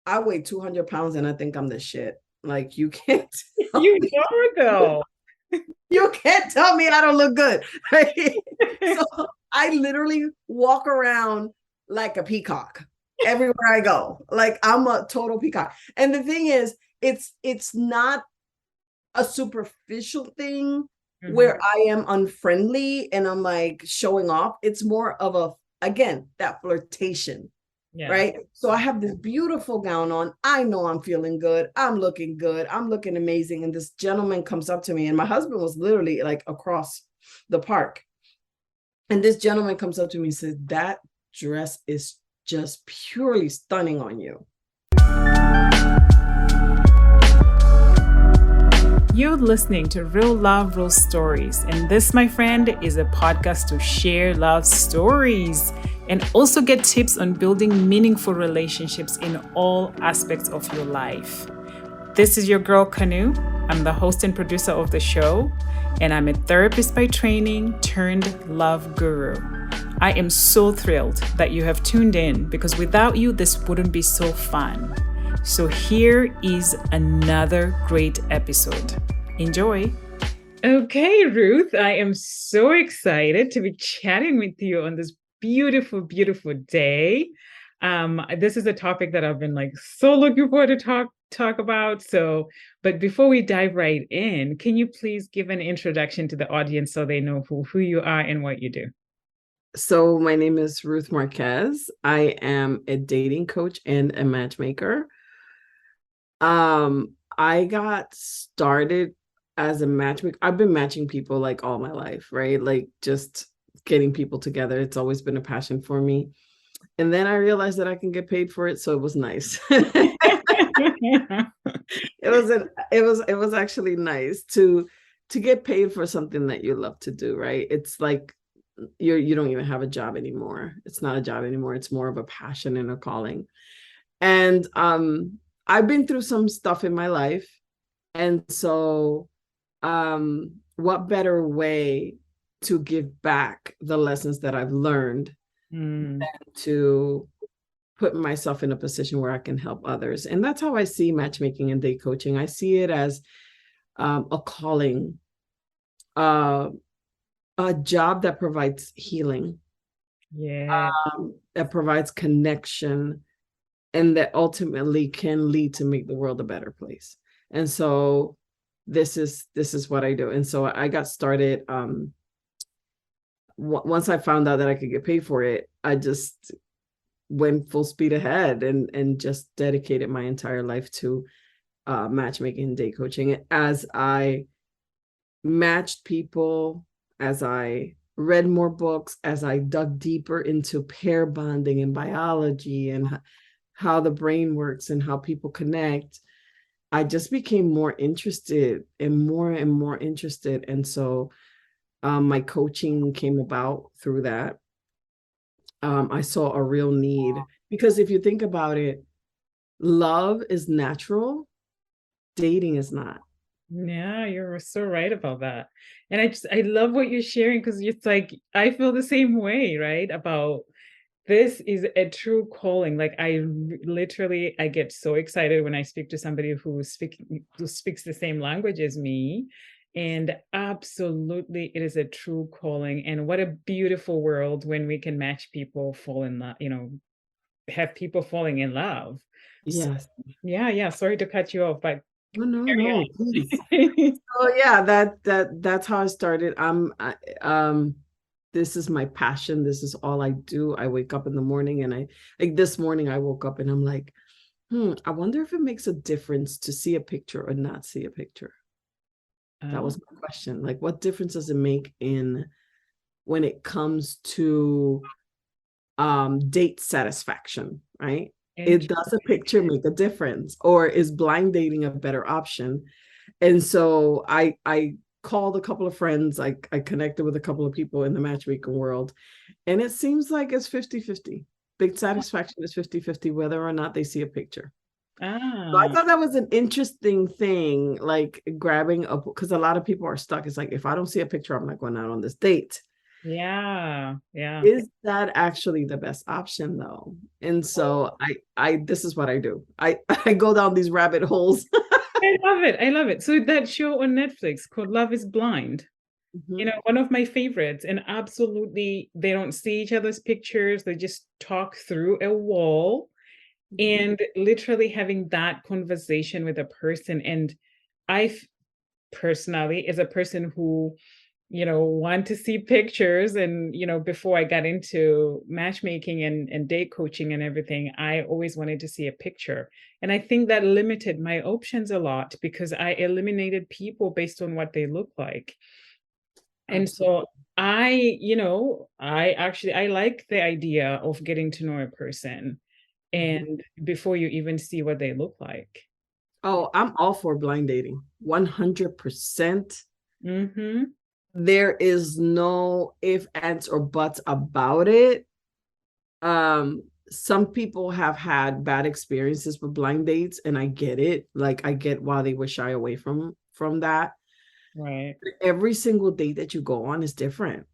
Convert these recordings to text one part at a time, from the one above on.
I weigh 200 pounds and I think I'm the shit. Like you can't tell You me, are though. you can't tell me I don't look good. Right? So I literally walk around like a peacock everywhere I go. Like I'm a total peacock. And the thing is, it's not a superficial thing Mhm. where I am unfriendly and I'm like showing off. It's more of a, again, that flirtation, Yeah. right? So I have this beautiful gown on. I know I'm feeling good. I'm looking good. I'm looking amazing. And this gentleman comes up to me, and my husband was literally like across the park. And this gentleman comes up to me and says, "That dress is just purely stunning on you." You're listening to Real Love, Real Stories. And this, my friend, is a podcast to share love stories and also get tips on building meaningful relationships in all aspects of your life. This is your girl, Kanu. I'm the host and producer of the show, and I'm a therapist by training turned love guru. I am so thrilled that you have tuned in because without you, this wouldn't be so fun. So here is another great episode. Enjoy. Okay, Ruth, I am so excited to be chatting with you on this beautiful, beautiful day. This is a topic that I've been like so looking forward to talk about. So, but before we dive right in, can you please give an introduction to the audience so they know who you are and what you do? So my name is Ruth Marquez. I am a dating coach and a matchmaker. I got started as a matchmaker. I've been matching people like all my life, right? Like just getting people together. It's always been a passion for me. And then I realized that I can get paid for it, so it was nice. It was actually nice to get paid for something that you love to do, right? It's like you don't even have a job anymore. It's not a job anymore. It's more of a passion and a calling. And I've been through some stuff in my life. And so what better way to give back the lessons that I've learned Mm, to put myself in a position where I can help others. And that's how I see matchmaking and date coaching. I see it as a calling, uh, a job that provides healing, yeah. that provides connection, and that ultimately can lead to make the world a better place. And so this is what I do. And so I got started once I found out that I could get paid for it. I just went full speed ahead and just dedicated my entire life to matchmaking and date coaching. As I matched people, as I read more books, as I dug deeper into pair bonding and biology and how the brain works and how people connect, I just became more interested and more interested. And so my coaching came about through that. I saw a real need because if you think about it, love is natural, dating is not. Yeah, you're so right about that. And I love what you're sharing because it's like I feel the same way, right? About this is a true calling. Like literally I get so excited when I speak to somebody who speaks the same language as me. And absolutely it is a true calling. And what a beautiful world when we can match people, fall in love, have people falling in love. So Yes. yeah, yeah. Sorry to cut you off, but No, no, carry no, please. on. Oh yeah, that's how I started. This is my passion. This is all I do. I wake up in the morning and I like this morning I woke up and I'm like, I wonder if it makes a difference to see a picture or not see a picture. That Oh, was my question. Like, what difference does it make in when it comes to date satisfaction, right? It does a picture make a difference, or is blind dating a better option? And so I called a couple of friends, I connected with a couple of people in the matchmaking world, and it seems like it's 50-50. Big satisfaction is 50-50 whether or not they see a picture. So I ah, thought that was an interesting thing, like grabbing up because a lot of people are stuck. It's like if I don't see a picture, I'm not going out on this date. Yeah. Yeah. Is that actually the best option though? And so I this is what I do. I go down these rabbit holes. I love it. I love it. So that show on Netflix called Love is Blind, Mhm, one of my favorites, and absolutely they don't see each other's pictures. They just talk through a wall mhm. and literally having that conversation with a person. And I personally, as a person who want to see pictures, and before I got into matchmaking and date coaching and everything, I always wanted to see a picture. And I think that limited my options a lot because I eliminated people based on what they look like. And so Absolutely. I like the idea of getting to know a person Mhm. and before you even see what they look like. Oh, I'm all for blind dating. 100%. Mhm. There is no if, ands, or buts about it. Some people have had bad experiences with blind dates, and I get it. Like I get why they would shy away from that. Right. Every single date that you go on is different.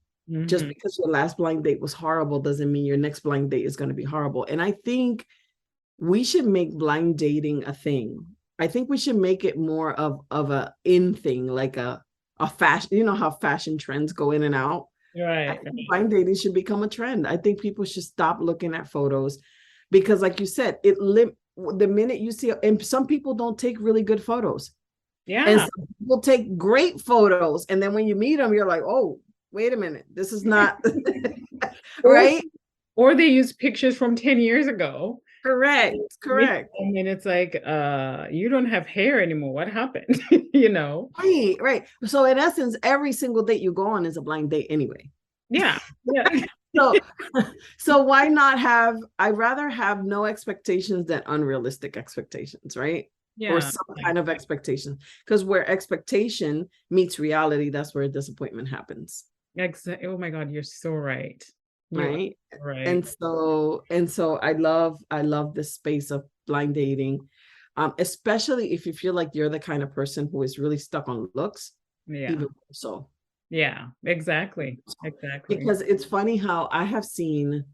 Just Mhm. because your last blind date was horrible doesn't mean your next blind date is going to be horrible. And I think we should make blind dating a thing. I think we should make it more of a in thing, like a fashion. You know how fashion trends go in and out. I Right. think Right. blind dating should become a trend. I think people should stop looking at photos because, like you said, the minute you see, and some people don't take really good photos, and Yeah. some people take great photos, and then when you meet them, you're like, oh, wait a minute, this is not Or right. or they use pictures from 10 years ago. Correct, And meet correct. them and it's like, you don't have hair anymore. What happened? You know? Right, right. So in essence, every single date you go on is a blind date anyway. Yeah. Yeah. So so why not have, I'd rather have no expectations than unrealistic expectations, right? Or Yeah. some Yeah. kind of expectation. Because where expectation meets reality, that's where disappointment happens. Exactly. Oh my God, you're so right. You are Right. right. And so I love this space of blind dating. Especially if you feel like you're the kind of person who is really stuck on looks, even Yeah. more so. Yeah. Exactly. Exactly. Because it's funny how I have seen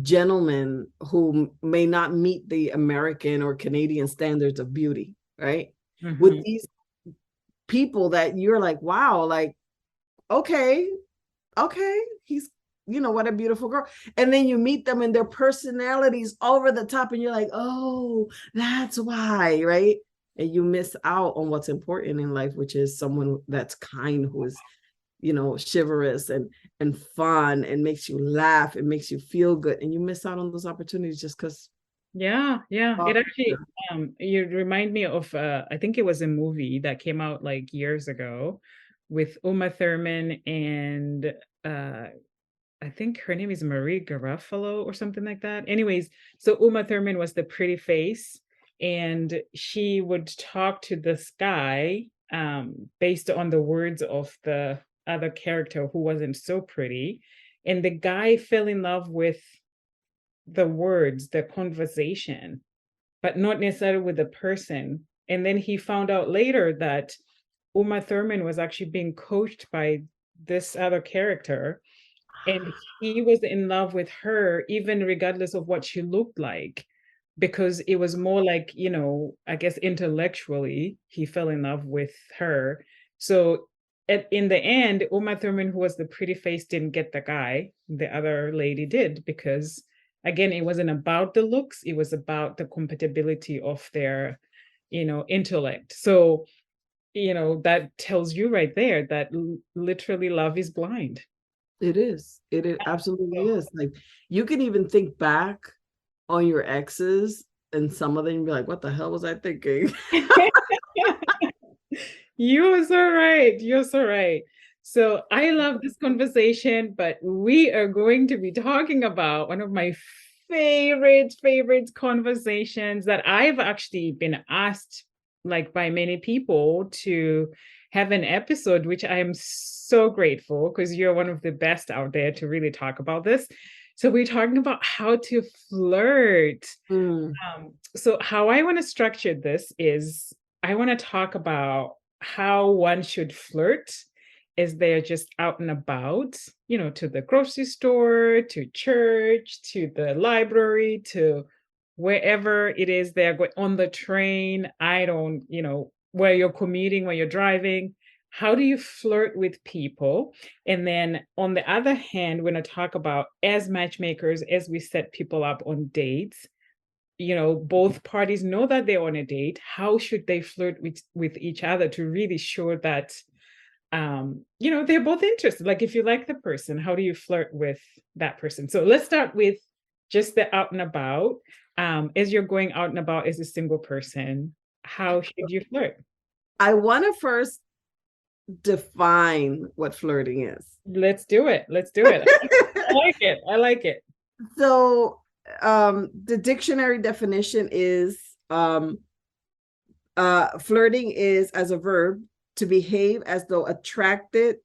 gentlemen who may not meet the American or Canadian standards of beauty, right? With Hmm. these people that you're like, wow, like, okay, okay, he's, what a beautiful girl. And then you meet them and their personalities over the top, and you're like, oh, that's why, right? And you miss out on what's important in life, which is someone that's kind, who is, chivalrous and fun and makes you laugh and makes you feel good. And you miss out on those opportunities just because. Yeah. Yeah. It Yeah. actually, you remind me of, I think it was a movie that came out like years ago with Uma Thurman and, uh, I think her name is Marie Garofalo or something like that. Anyways, so Uma Thurman was the pretty face, and she would talk to this guy based on the words of the other character who wasn't so pretty. And the guy fell in love with the words, the conversation, but not necessarily with the person. And then he found out later that Uma Thurman was actually being coached by this other character, and he was in love with her even regardless of what she looked like, because it was more like, I guess intellectually he fell in love with her. So in the end, Uma Thurman, who was the pretty face, didn't get the guy. The other lady did, because again, it wasn't about the looks, it was about the compatibility of their intellect. So that tells you right there that literally love is blind. It is. It absolutely is. Like, you can even think back on your exes, and some of them be like, what the hell was I thinking? You're so right. You're so right. So I love this conversation, but we are going to be talking about one of my favorite conversations that I've actually been asked, like, by many people to have an episode, which I am so grateful because you're one of the best out there to really talk about this. So we're talking about how to flirt. Mm, So how I want to structure this is I want to talk about how one should flirt as they're just out and about, to the grocery store, to church, to the library, to wherever it is they're going on the train. I don't, where you're commuting, where you're driving. How do you flirt with people? And then on the other hand, when I talk about as matchmakers, as we set people up on dates, both parties know that they're on a date. How should they flirt with each other to really show that they're both interested? Like, if you like the person, how do you flirt with that person? So let's start with just the out and about. As you're going out and about as a single person, how should you flirt? I want to first define what flirting is. Let's do it. I like it. I like it. So the dictionary definition is flirting is, as a verb, to behave as though attracted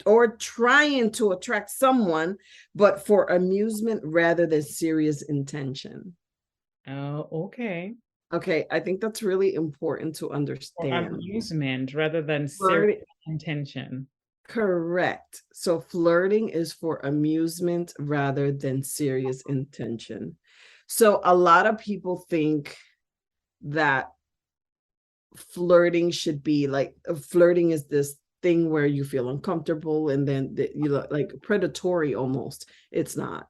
or trying to attract someone, but for amusement rather than serious intention. Oh, okay. Okay, I think that's really important to understand. For amusement rather than serious intention. Correct. So flirting is for amusement rather than serious intention. So a lot of people think that flirting should be like, flirting is this thing where you feel uncomfortable and then you look like predatory almost. It's not.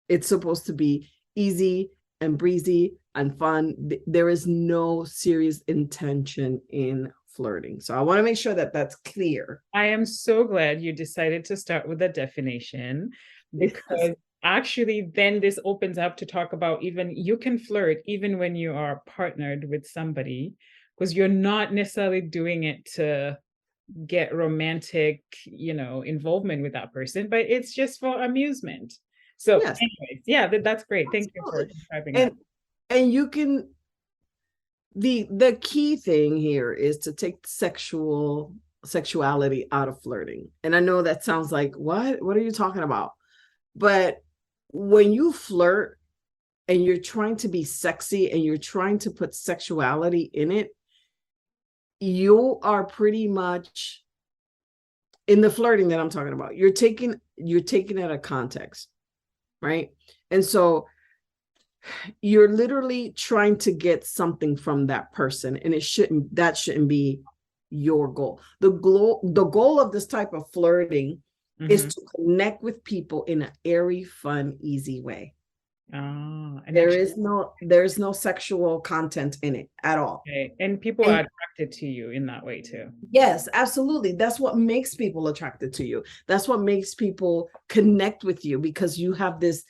It's supposed to be easy and breezy and fun. There is no serious intention in flirting. So I want to make sure that that's clear. I am so glad you decided to start with the definition, because actually then this opens up to talk about even you can flirt even when you are partnered with somebody, because you're not necessarily doing it to get romantic, involvement with that person, but it's just for amusement. So yes. Anyways, yeah, that's great. Thank you for describing that. And you can, the key thing here is to take sexuality out of flirting. And I know that sounds like, what are you talking about? But when you flirt and you're trying to be sexy and you're trying to put sexuality in it, you are pretty much, in the flirting that I'm talking about, you're taking it out of context, right? And so you're literally trying to get something from that person, and that shouldn't be your goal. The goal of this type of flirting is to connect with people in an airy, fun, easy way. There's no sexual content in it at all. Okay. And people are attracted to you in that way too. Yes, absolutely. That's what makes people attracted to you. That's what makes people connect with you, because you have this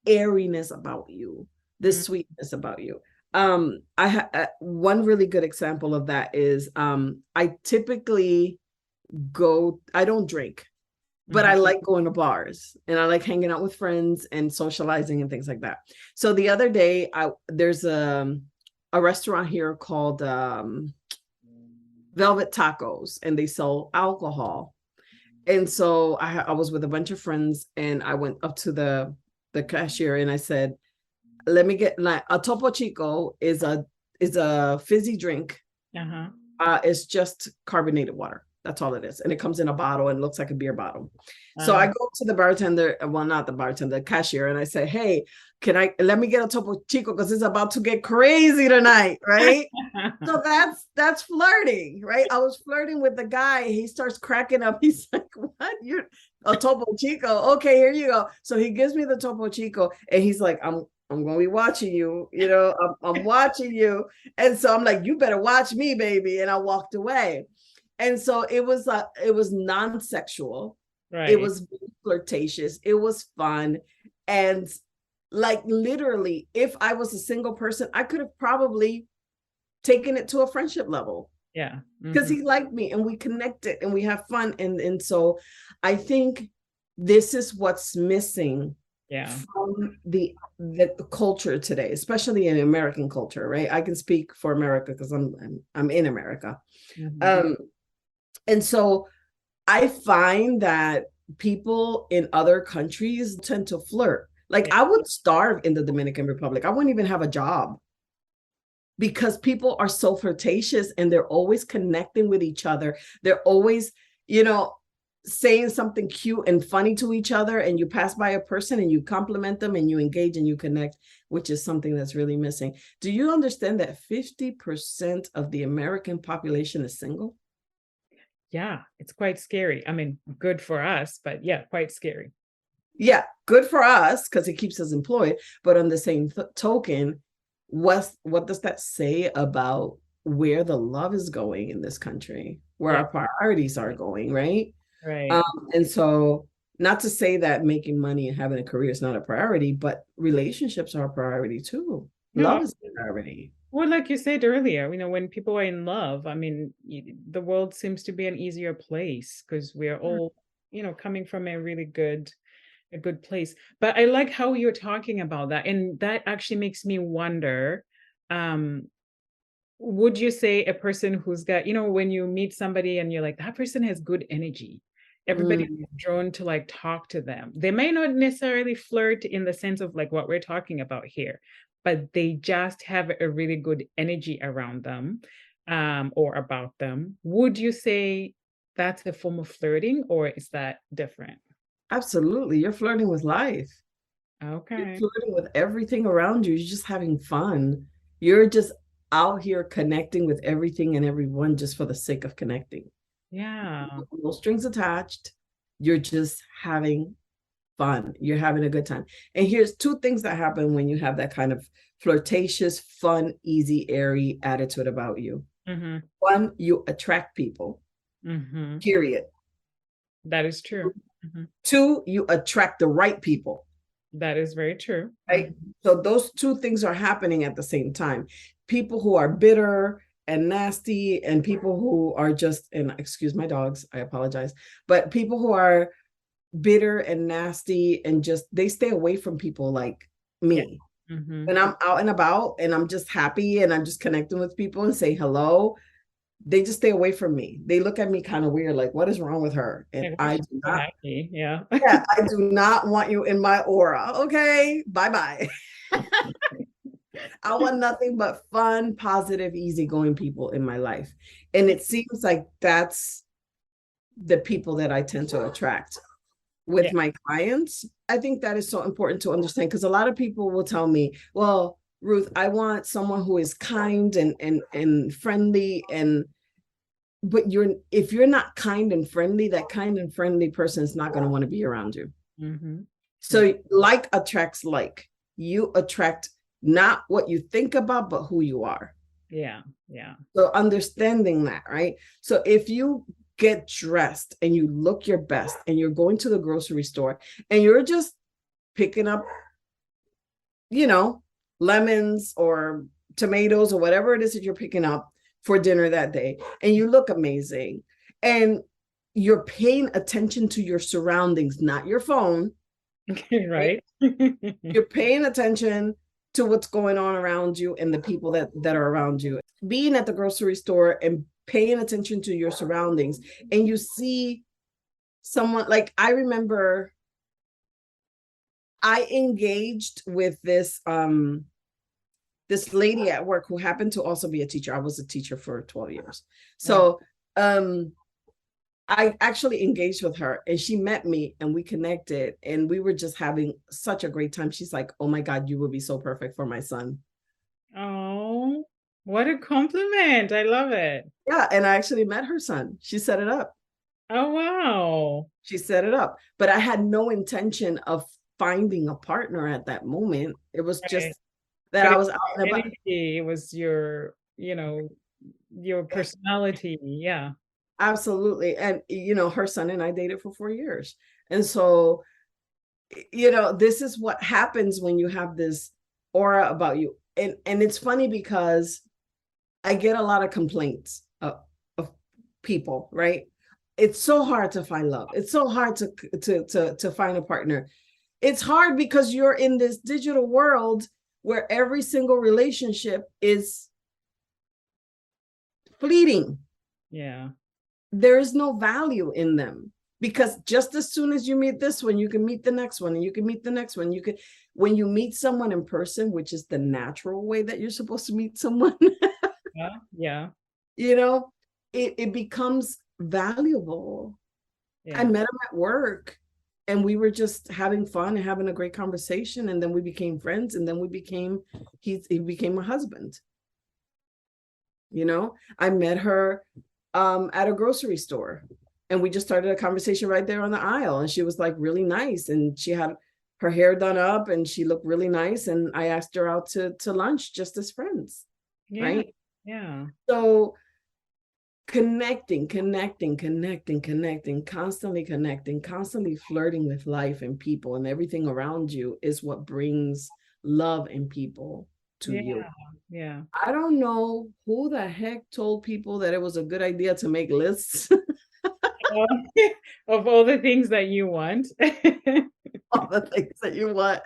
airiness about you, this sweetness about you. One really good example of that is I typically I don't drink, but I like going to bars and I like hanging out with friends and socializing and things like that. So the other day, there's a restaurant here called Velvet Tacos, and they sell alcohol. And so I was with a bunch of friends, and I went up to the cashier and I said, let me get a Topo Chico is a fizzy drink. It's just carbonated water. That's all it is. And it comes in a bottle and looks like a beer bottle. So I go to the bartender, well, not the bartender, the cashier, and I say, hey, let me get a Topo Chico because it's about to get crazy tonight, right? So that's flirting, right? I was flirting with the guy. He starts cracking up. He's like, what? You're a Topo Chico? Okay, here you go. So he gives me the Topo Chico, and he's like, I'm going to be watching you, I'm watching you. And so I'm like, you better watch me, baby. And I walked away. And so it was non-sexual. Right. It was flirtatious. It was fun. And like literally, if I was a single person, I could have probably taken it to a friendship level. Yeah. Because he liked me and we connected and we have fun. And so I think this is what's missing from the culture today, especially in American culture, right? I can speak for America because I'm in America. And so I find that people in other countries tend to flirt. Like I would starve in the Dominican Republic. I wouldn't even have a job because people are so flirtatious and they're always connecting with each other. They're always you know, saying something cute and funny to each other, and you pass by a person and you compliment them and you engage and you connect, which is something that's really missing. Do you understand that 50% of the American population is single? Yeah, it's quite scary. I mean, good for us, but yeah, quite scary. Yeah, good for us because it keeps us employed. But on the same token, what does that say about where the love is going in this country, where Yeah, our priorities are going, right? right. And so, not to say that making money and having a career is not a priority, but relationships are a priority too. No, Love is a priority. well, like you said earlier, when people are in love, I mean, the world seems to be an easier place because we're all, coming from a good place. But I like how you're talking about that. And that actually makes me wonder, um, would you say a person who's got, when you meet somebody and you're like, that person has good energy, everybody's Mm, drawn to like talk to them. They may not necessarily flirt in the sense of like what we're talking about here, but they just have a really good energy around them, or about them. Would you say that's a form of flirting, or is that different? absolutely. You're flirting with life. You're Okay. flirting with everything around you. You're just having fun. You're just out here connecting with everything and everyone just for the sake of connecting. Yeah. No strings attached. You're just having fun. You're having a good time. And here's two things that happen when you have that kind of flirtatious, fun, easy, airy attitude about you. Mm-hmm. One, you attract people, Mm-hmm. period. That is true. Mhm. Two, you attract the right people, That is very true. right? So those two things are happening at the same time. People who are bitter and nasty, and people who are just, and excuse my dogs, I apologize, but people who are bitter and nasty and just, they stay away from people like Yeah. me. Mhm. When I'm out and about and I'm just happy and I'm just connecting with people and say hello, they just stay away from me. They look at me kind of weird, like, what is wrong with her? And Like, why I she's do so not, happy. Yeah. yeah, I do not want you in my aura. Okay, bye bye. I want nothing but fun, positive, easygoing people in my life. And it seems like that's the people that I tend to attract Yeah. with my clients. I think that is so important to understand because a lot of people will tell me, well, Ruth, I want someone who is kind and friendly, and but if you're not kind and friendly, that kind and friendly person is not going to want to be around you. Mhm. Yeah. So like attracts like. You attract not what you think about, but who you are. Yeah. Yeah. So understanding that, right? So if you get dressed and you look your best and you're going to the grocery store and you're just picking up, you know, lemons or tomatoes or whatever it is that you're picking up for dinner that day, and you look amazing, and you're paying attention to your surroundings, not your phone, Okay, right? right. You're paying attention to what's going on around you and the people that are around you. Being at the grocery store and paying attention to your surroundings, and you see someone, like, I remember I engaged with this lady at work who happened to also be a teacher. I was a teacher for 12 years. Wow. So I actually engaged with her, and she met me and we connected, and we were just having such a great time. She's like, oh my God, you would be so perfect for my son. Oh, what a compliment. I love it. Yeah. And I actually met her son. She set it up. Oh, wow. She set it up. But I had no intention of finding a partner at that moment. It was just Right. that But I it was was out and your about. energy, it was your personality. Yeah. Absolutely. And, her son and I dated for 4 years. And so, this is what happens when you have this aura about you. And it's funny because I get a lot of complaints of people, right? It's so hard to find love. It's so hard to find a partner. It's hard because you're in this digital world where every single relationship is fleeting. Yeah. There is no value in them, because just as soon as you meet this one, you can meet the next one, and you can meet the next one. When you meet someone in person, which is the natural way that you're supposed to meet someone, Yeah. Yeah. you know, it becomes valuable. I Yeah. met him at work and we were just having fun and having a great conversation. And then we became friends. And then he became my husband. You know, I met her at a grocery store and we just started a conversation right there on the aisle. And she was like really nice. And she had her hair done up and she looked really nice. And I asked her out to lunch just as friends. Yeah. Right. Yeah. So connecting, constantly flirting with life and people and everything around you is what brings love and people to you. Yeah. Yeah. I don't know who the heck told people that it was a good idea to make lists Of all the things that you want. of the things that you want.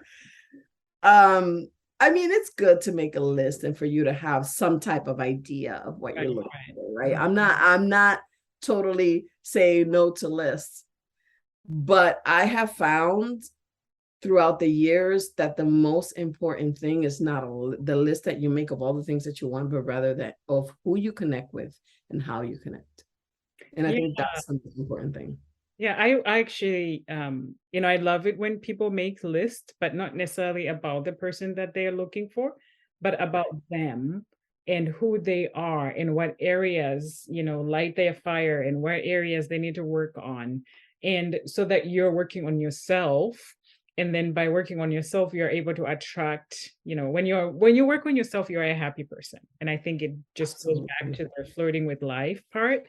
Um, I mean, it's good to make a list and for you to have some type of idea of what you're Right, looking right. for, right? I'm not totally saying no to lists, but I have found throughout the years that the most important thing is not the list that you make of all the things that you want, but rather that of who you connect with and how you connect. And I Yeah. think that's the most important thing. Yeah, I actually, I love it when people make lists, but not necessarily about the person that they're looking for, but about them and who they are and what areas, light their fire and what areas they need to work on. And so that you're working on yourself. And then by working on yourself, you're able to attract, when you work on yourself, you're a happy person. And I think it just goes back Absolutely. to the flirting with life part.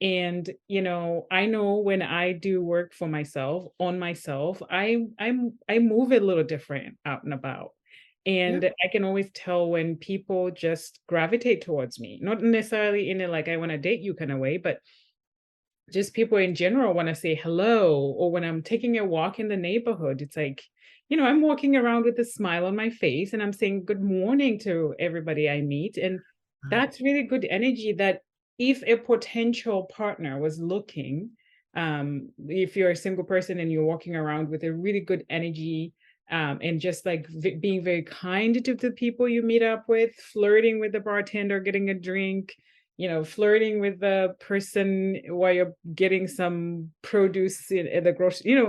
And I know when I do work for myself on myself, I move a little different out and about. Yeah. And I can always tell when people just gravitate towards me, not necessarily in a like I want to date you kind of way, but just people in general want to say hello. Or when I'm taking a walk in the neighborhood, it's like, I'm walking around with a smile on my face and I'm saying good morning to everybody I meet. And that's really good energy that if a potential partner was looking, if you're a single person and you're walking around with a really good energy, and just like being very kind to the people you meet up with, flirting with the bartender, getting a drink, flirting with the person while you're getting some produce in the grocery,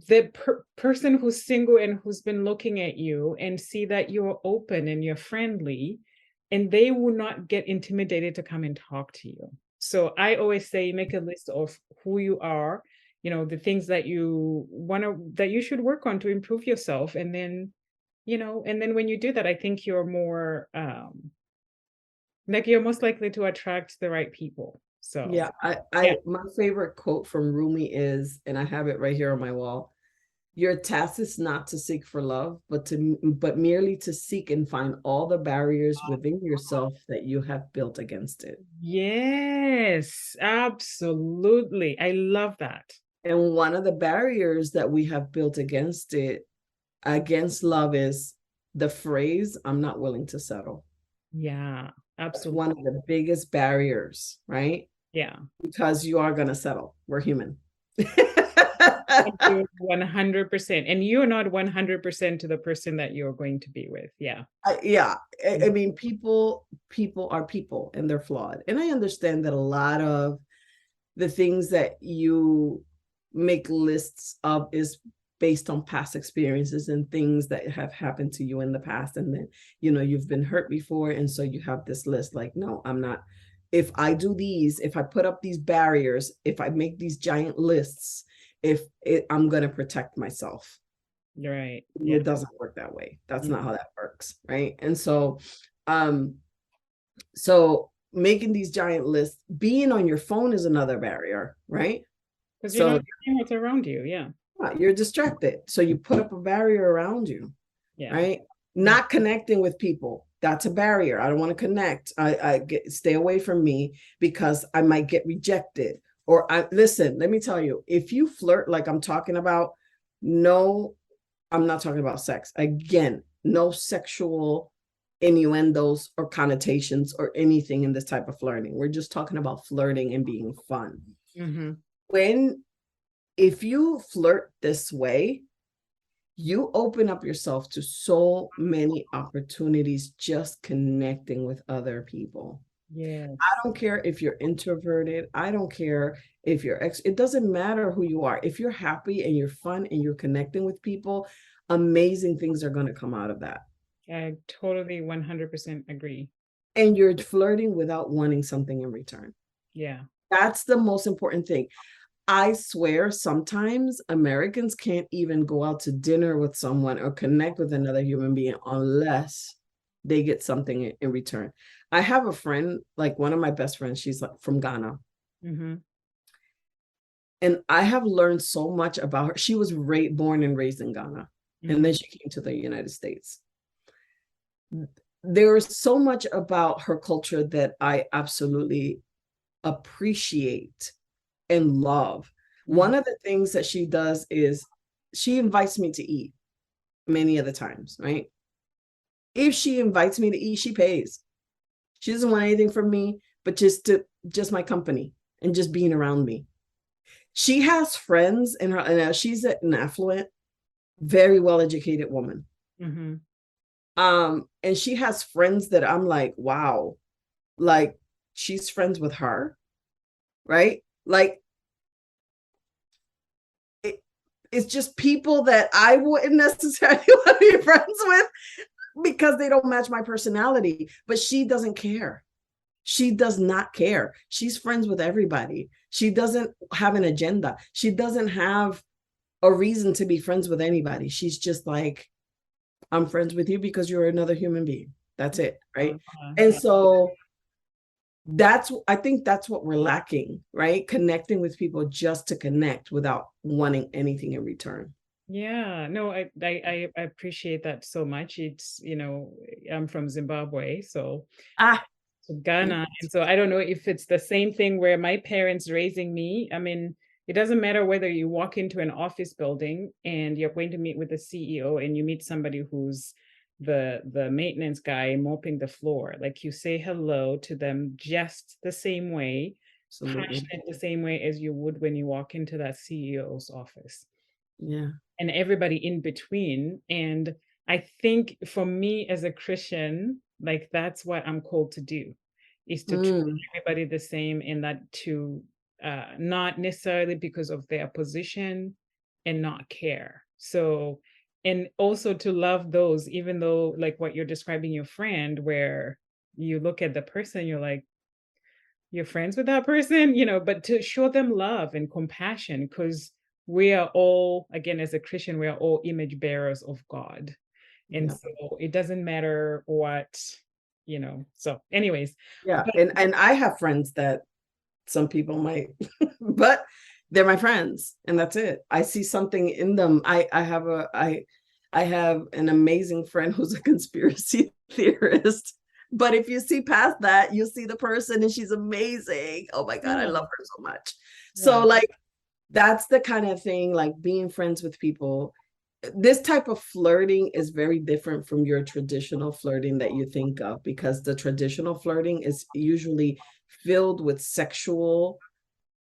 the person who's single and who's been looking at you and see that you're open and you're friendly, and they will not get intimidated to come and talk to you. So I always say make a list of who you are, the things that you that you should work on to improve yourself. And then, when you do that, I think you're more like you're most likely to attract the right people. So Yeah, I, yeah. I my favorite quote from Rumi is, and I have it right here on my wall. Your task is not to seek for love, but merely to seek and find all the barriers within yourself that you have built against it. Yes, absolutely. I love that. And one of the barriers that we have built against love is the phrase, I'm not willing to settle. Yeah, That's absolutely. one of the biggest barriers, right? Yeah. Because you are going to settle. We're human. And you're 100%. And you're not 100% to the person that you're going to be with. Yeah. Yeah, I mean, people are people and they're flawed. And I understand that a lot of the things that you make lists of is based on past experiences and things that have happened to you in the past. And then, you've been hurt before. And so you have this list like, no, I'm not. If I do these, if I put up these barriers, if I make these giant lists, I'm going to protect myself. Right. Yeah. It doesn't work that way. That's Mm. not how that works. Right. And um, so making these giant lists, being on your phone is another barrier, right? Because you're So not seeing what's around you. Yeah. you're distracted. So you put up a barrier around you, Yeah. right? Mm. Not connecting with people. That's a barrier. I don't want to connect. Stay away from me because I might get rejected. Or listen, let me tell you, if you flirt like I'm talking about, no, I'm not talking about sex. Again, no sexual innuendos or connotations or anything in this type of flirting. We're just talking about flirting and being fun. Mm-hmm. If you flirt this way, you open up yourself to so many opportunities just connecting with other people. Yes. I don't care if you're introverted. I don't care if you're it doesn't matter who you are. If you're happy and you're fun and you're connecting with people, amazing things are going to come out of that. I totally 100% agree. And you're flirting without wanting something in return. Yeah. That's the most important thing. I swear sometimes Americans can't even go out to dinner with someone or connect with another human being unless they get something in return. I have a friend, like one of my best friends, she's like from Ghana. Mm-hmm. And I have learned so much about her. She was born and raised in Ghana, and Mm-hmm. then she came to the United States. There is so much about her culture that I absolutely appreciate and love. Mm-hmm. One of the things that she does is she invites me to eat many of the times, right? If she invites me to eat, she pays. She doesn't want anything from me, but just my company and just being around me. She has friends in her, and she's an affluent, very well educated woman. Mm-hmm. And she has friends that I'm like, wow, like she's friends with her, right? Like it's just people that I wouldn't necessarily want to be friends with because they don't match my personality. But she doesn't care. She does not care. She's friends with everybody. She doesn't have an agenda. She doesn't have a reason to be friends with anybody. She's just like, I'm friends with you because you're another human being. That's it. Right. And Yeah. so I think that's what we're lacking, right? Connecting with people just to connect without wanting anything in return. Yeah, no, I appreciate that so much. It's, I'm from Zimbabwe, so Ah, to Ghana. And so I don't know if it's the same thing where my parents raising me. I mean, it doesn't matter whether you walk into an office building and you're going to meet with the CEO and you meet somebody who's the maintenance guy mopping the floor. Like you say hello to them just the same way, absolutely. passionate the same way as you would when you walk into that CEO's office. Yeah. And everybody in between. And I think for me as a Christian, like that's what I'm called to do, is to treat Mm, everybody the same, and that to not necessarily because of their position and not care. So, and also to love those, even though like what you're describing your friend, where you look at the person, you're like, you're friends with that person, but to show them love and compassion, because we are all, again, as a Christian, we are all image bearers of God. And yeah. so it doesn't matter what, so anyways, Yeah. but And I have friends that some people might, but they're my friends and that's it. I see something in them. I have an amazing friend who's a conspiracy theorist. But if you see past that, you see the person and she's amazing. Oh my God, I yeah, love her so much. So yeah, like that's the kind of thing, like being friends with people. This type of flirting is very different from your traditional flirting that you think of, because the traditional flirting is usually filled with sexual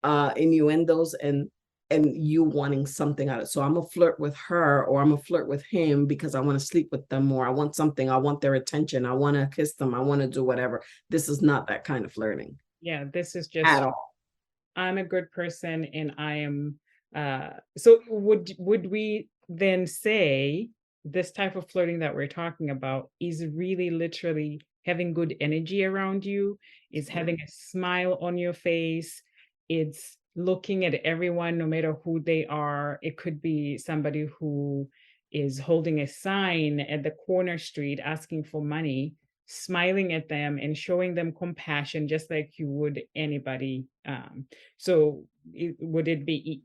innuendos and you wanting something out of it. So I'm a flirt with her or I'm a flirt with him because I want to sleep with them, or I want something, I want their attention, I want to kiss them, I want to do whatever. This is not that kind of flirting yeah, this is at just, all. I'm a good person and I am so would we then say this type of flirting that we're talking about is really literally having good energy around you, is having a smile on your face, it's looking at everyone no matter who they are. It could be somebody who is holding a sign at the corner street asking for money, smiling at them and showing them compassion just like you would anybody. So would it be safe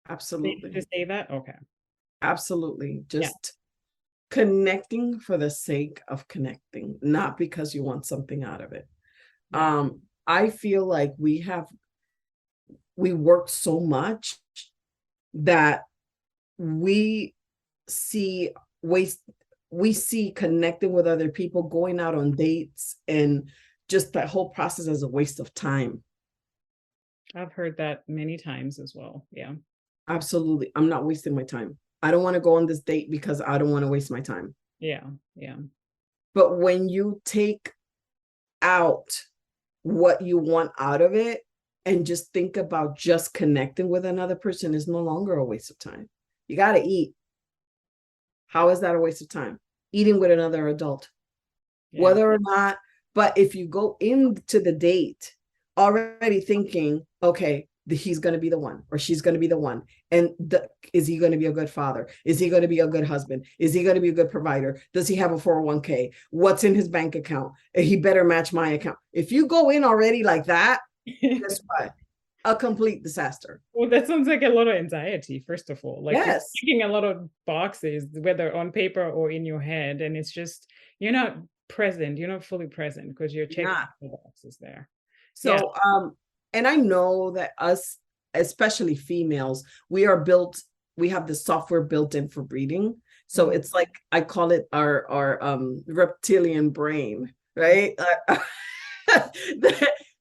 to Absolutely. say that? Okay. Absolutely. Yeah. Just connecting for the sake of connecting, not because you want something out of it. Yeah. I feel like we work so much that we see waste we see connecting with other people, going out on dates, and just that whole process as a waste of time. I've heard that many times as well. Yeah. Absolutely. I'm not wasting my time. I don't want to go on this date because I don't want to waste my time. Yeah. Yeah. But when you take out what you want out of it, and just think about just connecting with another person is no longer a waste of time. You got to eat. How is that a waste of time? Eating with another adult, whether or not, but if you go into the date already thinking, okay, he's going to be the one or she's going to be the one. And is he going to be a good father? Is he going to be a good husband? Is he going to be a good provider? Does he have a 401k? What's in his bank account? He better match my account. If you go in already like that, guess what? A complete disaster. Well, that sounds like a lot of anxiety, first of all. Like, yes, you're ticking a lot of boxes, whether on paper or in your head. And it's just, you're not present. You're not fully present because you're checking the boxes there. So, and I know that us, especially females, we have the software built in for breeding. So it's like, I call it our reptilian brain, right?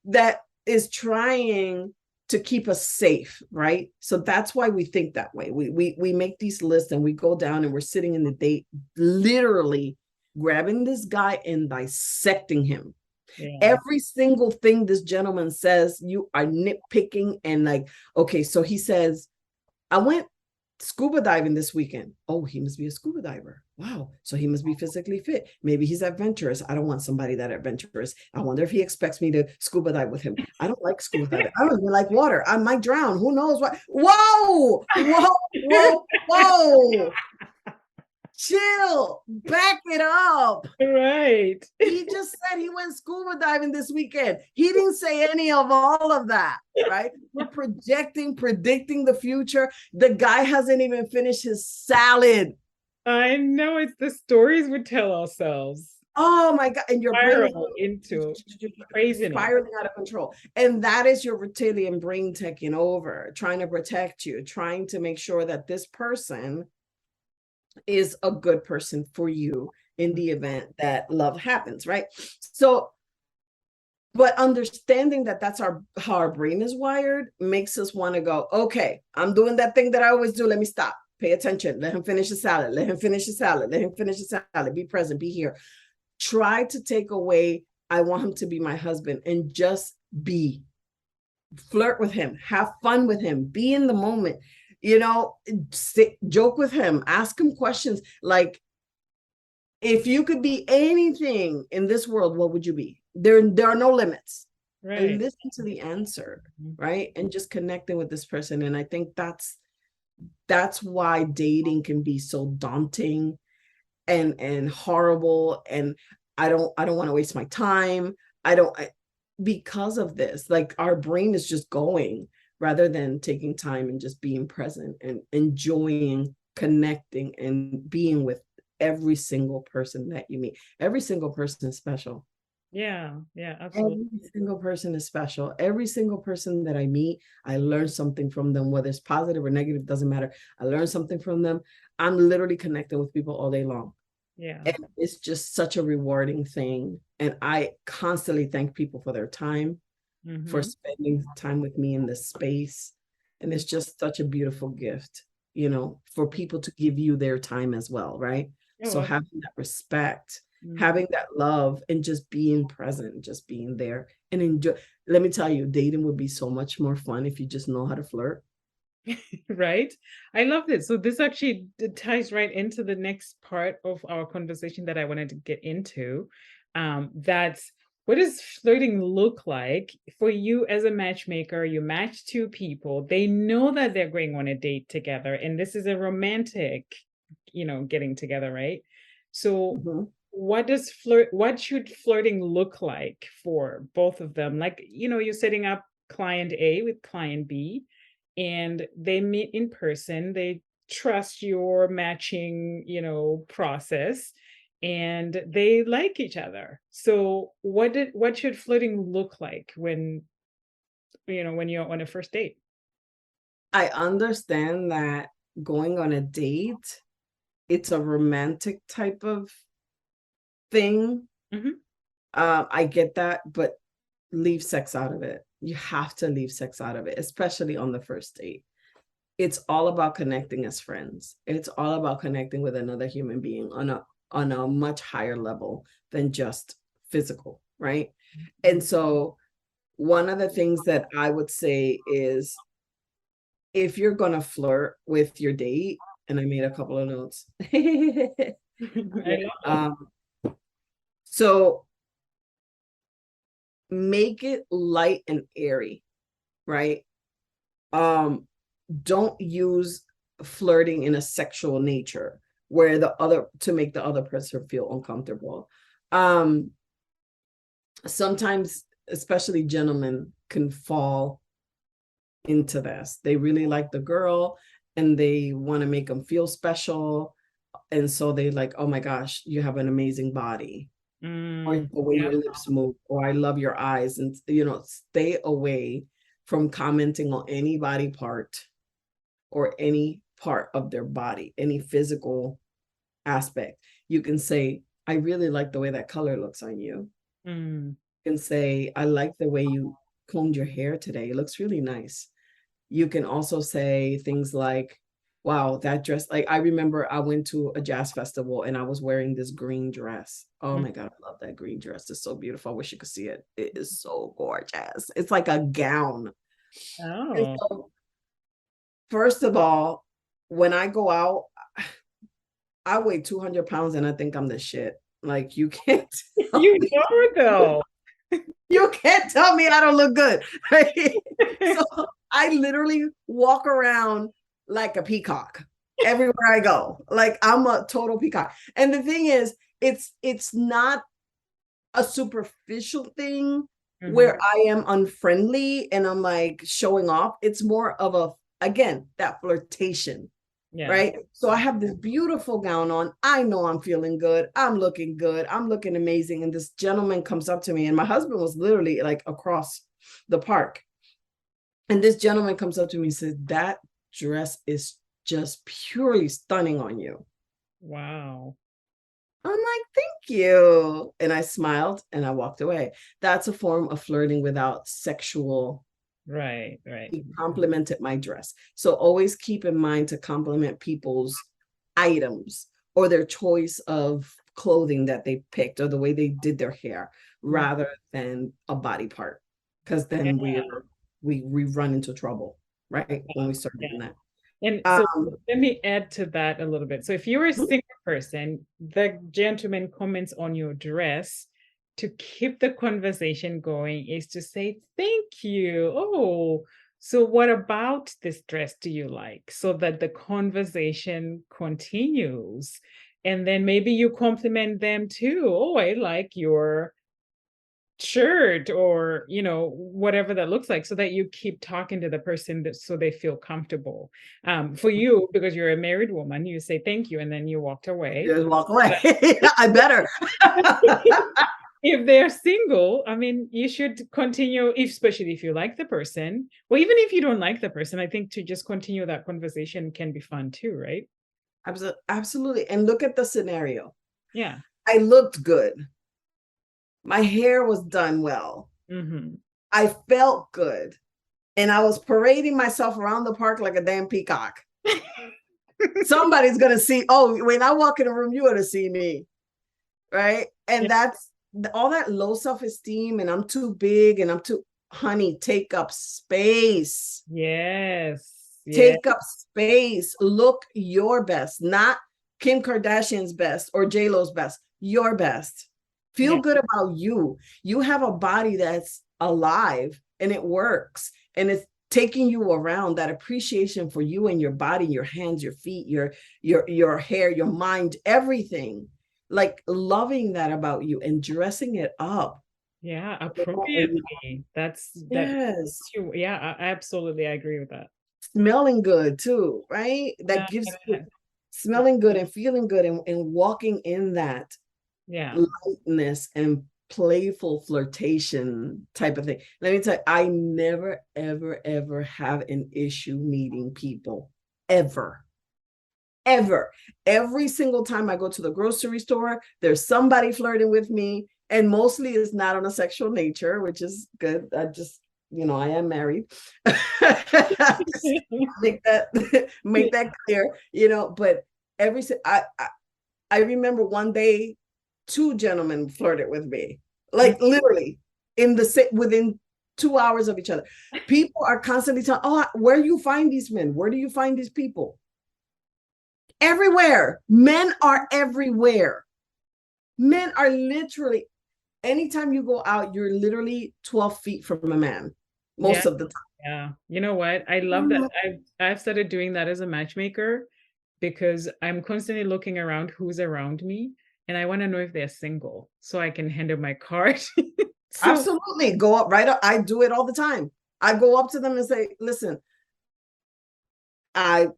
that is trying to keep us safe, right? So that's why we think that way. We make these lists and we go down and we're sitting in the date, literally grabbing this guy and dissecting him. Yeah. Every single thing this gentleman says, you are nitpicking and like, okay, so he says, I went scuba diving this weekend. Oh, he must be a scuba diver. Wow. So he must be physically fit. Maybe he's adventurous. I don't want somebody that adventurous. I wonder if he expects me to scuba dive with him. I don't like scuba diving. I don't even like water. I might drown. Who knows what? Whoa, whoa. Chill, back it up. Right. He just said he went scuba diving this weekend. He didn't say any of all of that, right? We're predicting the future. The guy hasn't even finished his salad. I know, it's the stories we tell ourselves. Oh my God. And you're into craziness, spiraling out of control. And that is your reptilian brain taking over, trying to protect you, trying to make sure that this person is a good person for you in the event that love happens, right? So, but understanding that that's how our brain is wired makes us want to go, okay, I'm doing that thing that I always do. Let me stop. Pay attention. Let him finish the salad. Let him finish the salad. Let him finish the salad. Be present. Be here. Try to take away, I want him to be my husband, and just be. Flirt with him. Have fun with him. Be in the moment. You know, joke with him, ask him questions. Like, if you could be anything in this world, what would you be? There are no limits. Right. And listen to the answer, right? And just connecting with this person. And I think that's why dating can be so daunting and horrible. And I don't want to waste my time. Because of this, like, our brain is just going, rather than taking time and just being present and enjoying connecting and being with every single person that you meet. Every single person is special. Yeah, absolutely. Every single person is special. Every single person that I meet, I learn something from them, whether it's positive or negative, doesn't matter. I learn something from them. I'm literally connecting with people all day long. Yeah. And it's just such a rewarding thing. And I constantly thank people for their time, for spending time with me in this space. And it's just such a beautiful gift, you know, for people to give you their time as well, right? So having that respect, having that love, and just being present, just being there and enjoy. Let me tell you, dating would be so much more fun if you just know how to flirt. Right? I love it. So this actually ties right into the next part of our conversation that I wanted to get into. That's, what does flirting look like for you as a matchmaker? You match two people. They know that they're going on a date together, and this is a romantic, getting together, right? So what should flirting look like for both of them? Like, you're setting up client A with client B, and they meet in person. They trust your matching, process, and they like each other. So what should flirting look like when you're on a first date? I understand that going on a date, it's a romantic type of thing. I get that, but leave sex out of it. You have to leave sex out of it, especially on the first date. It's all about connecting as friends. It's all about connecting with another human being on a much higher level than just physical, right? And so one of the things that I would say is, if you're going to flirt with your date, and I made a couple of notes. I love it. um, so make it light and airy, right? Don't use flirting in a sexual nature where to make the other person feel uncomfortable. Sometimes, especially gentlemen, can fall into this. They really like the girl and they want to make them feel special. And so they like, oh my gosh, you have an amazing body. Or the way Yeah. your lips move, or I love your eyes. And, stay away from commenting on any body part or any part of their body, any physical aspect. You can say, I really like the way that color looks on you. Mm. You can say, I like the way you combed your hair today. It looks really nice. You can also say things like, wow, that dress, like I remember I went to a jazz festival and I was wearing this green dress. Oh my God, I love that green dress. It's so beautiful. I wish you could see it. It is so gorgeous. It's like a gown. And Oh. so, first of all, when I go out, I weigh 200 pounds and I think I'm the shit. Like, you can't tell You me, know though. you can't tell me I don't look good. Right? So I literally walk around like a peacock everywhere I go. Like, I'm a total peacock. And the thing is, it's not a superficial thing where I am unfriendly and I'm like showing off. It's more of again, that flirtation. Yeah. Right. So I have this beautiful gown on. I know I'm feeling good. I'm looking good. I'm looking amazing. And this gentleman comes up to me, and my husband was literally like across the park. And this gentleman comes up to me and says, that dress is just purely stunning on you. Wow. I'm like, thank you. And I smiled and I walked away. That's a form of flirting without sexual. Right. Right. He complimented my dress. So always keep in mind to compliment people's items or their choice of clothing that they picked or the way they did their hair rather than a body part. Because then Yeah. we run into trouble, right? When we start Yeah. doing that. And so let me add to that a little bit. So if you're a single person, the gentleman comments on your dress, to keep the conversation going is to say, thank you. Oh, so what about this dress do you like? So that the conversation continues. And then maybe you compliment them too. Oh, I like your shirt, or whatever that looks like, so that you keep talking to the person so they feel comfortable. For you, because you're a married woman, you say thank you and then you walked away. Just walk away. I better. If they're single, I mean, you should continue, especially if you like the person, or even if you don't like the person. I think to just continue that conversation can be fun too, right? Absolutely. And look at the scenario. Yeah. I looked good. My hair was done well. I felt good. And I was parading myself around the park like a damn peacock. Somebody's going to see, oh, when I walk in a room, you're going to see me. Right. And that's all that low self-esteem, and I'm too big and I'm too, honey, take up space. Yes. Take up space. Look your best, not Kim Kardashian's best or J-Lo's best, your best. Feel good about you. You have a body that's alive and it works, and it's taking you around. That appreciation for you and your body, your hands, your feet, your hair, your mind, everything. Like loving that about you and dressing it up. Yeah, appropriately. Yes. Yeah, I absolutely agree with that. Smelling good too, right? That gives you smelling good and feeling good, and walking in that lightness and playful flirtation type of thing. Let me tell you, I never, ever, ever have an issue meeting people, ever. Every single time I go to the grocery store, there's somebody flirting with me, and mostly it's not on a sexual nature, which is good. I just, I am married. make that clear, but I remember one day 2 gentlemen flirted with me, like literally within 2 hours of each other. People are constantly telling, oh, where do you find these men? Where do you find these people? Everywhere. Men are everywhere. Men are literally, anytime you go out, you're literally 12 feet from a man Yeah. most of the time. Yeah. You know what? I love that. I've started doing that as a matchmaker because I'm constantly looking around who's around me and I want to know if they're single so I can hand them my card. So Absolutely. Go up right up. I do it all the time. I go up to them and say, listen, I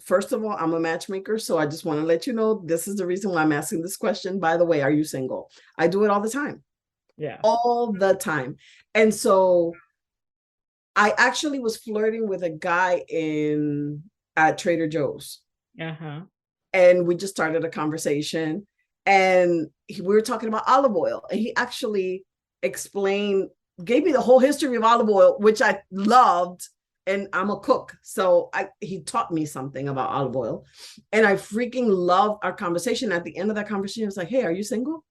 first of all, I'm a matchmaker, so I just want to let you know this is the reason why I'm asking this question. By the way, are you single? I do it all the time. yeah. All the time. And so I actually was flirting with a guy in at Trader Joe's. Uh-huh. And we just started a conversation and we were talking about olive oil. And he actually gave me the whole history of olive oil, which I loved. And I'm a cook. So he taught me something about olive oil. And I freaking love our conversation. At the end of that conversation, I was like, hey, are you single?